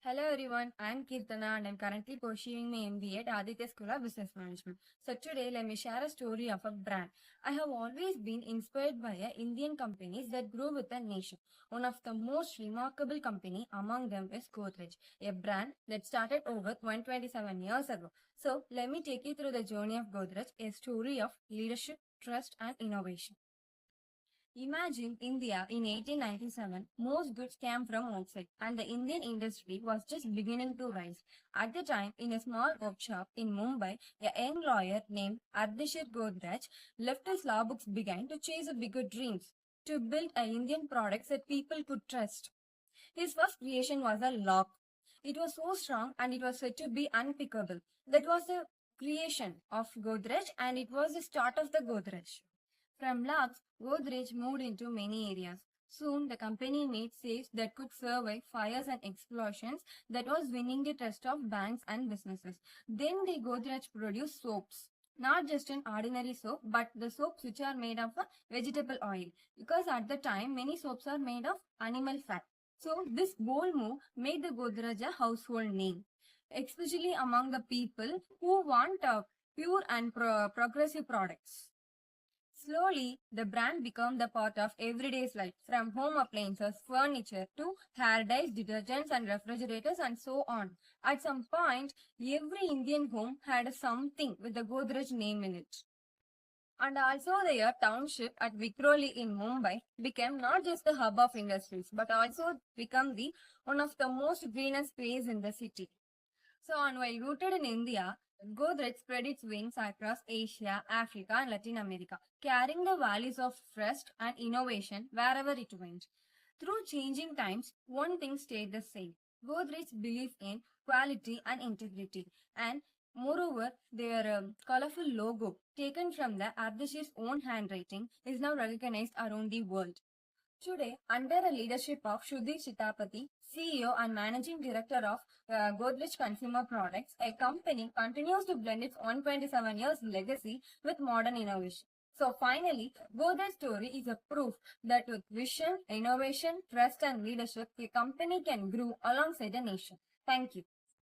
Hello everyone, I'm Kirtana and I'm currently pursuing my MBA at Aditya School of Business Management. So today let me share a story of a brand. I have always been inspired by Indian companies that grow with a nation. One of the most remarkable company among them is Godrej, a brand that started over 127 years ago. So let me take you through the journey of Godrej, a story of leadership, trust and innovation. Imagine India in 1897, most goods came from outside and the Indian industry was just beginning to rise. At the time, in a small workshop in Mumbai, a young lawyer named Ardeshir Godrej left his law books began to chase a bigger dreams to build a Indian products that people could trust. His first creation was a lock. It was so strong and it was said to be unpickable. That was the creation of Godrej and it was the start of the Godrej. From locks, Godrej moved into many areas. Soon, the company made safes that could survive fires and explosions that was winning the trust of banks and businesses. Then the Godrej produced soaps. Not just an ordinary soap, but the soaps which are made of vegetable oil. Because at the time, many soaps are made of animal fat. So, this bold move made the Godrej a household name, especially among the people who want pure and progressive products. Slowly, the brand became the part of everyday's life, from home appliances, furniture to hair dyes, detergents and refrigerators and so on. At some point, every Indian home had something with the Godrej name in it. And also their township at Vikhroli in Mumbai became not just the hub of industries, but also become the one of the most greenest space in the city. So, and while rooted in India, Godrej spread its wings across Asia, Africa, and Latin America, carrying the values of trust and innovation wherever it went. Through changing times, one thing stayed the same. Godrej believed in quality and integrity, and moreover, their colorful logo, taken from the Ardeshir's own handwriting, is now recognized around the world. Today, under the leadership of Sudhir Sitapati, CEO and Managing Director of Godrej Consumer Products, a company continues to blend its 127 years legacy with modern innovation. So finally, Godrej story is a proof that with vision, innovation, trust and leadership, a company can grow alongside a nation. Thank you.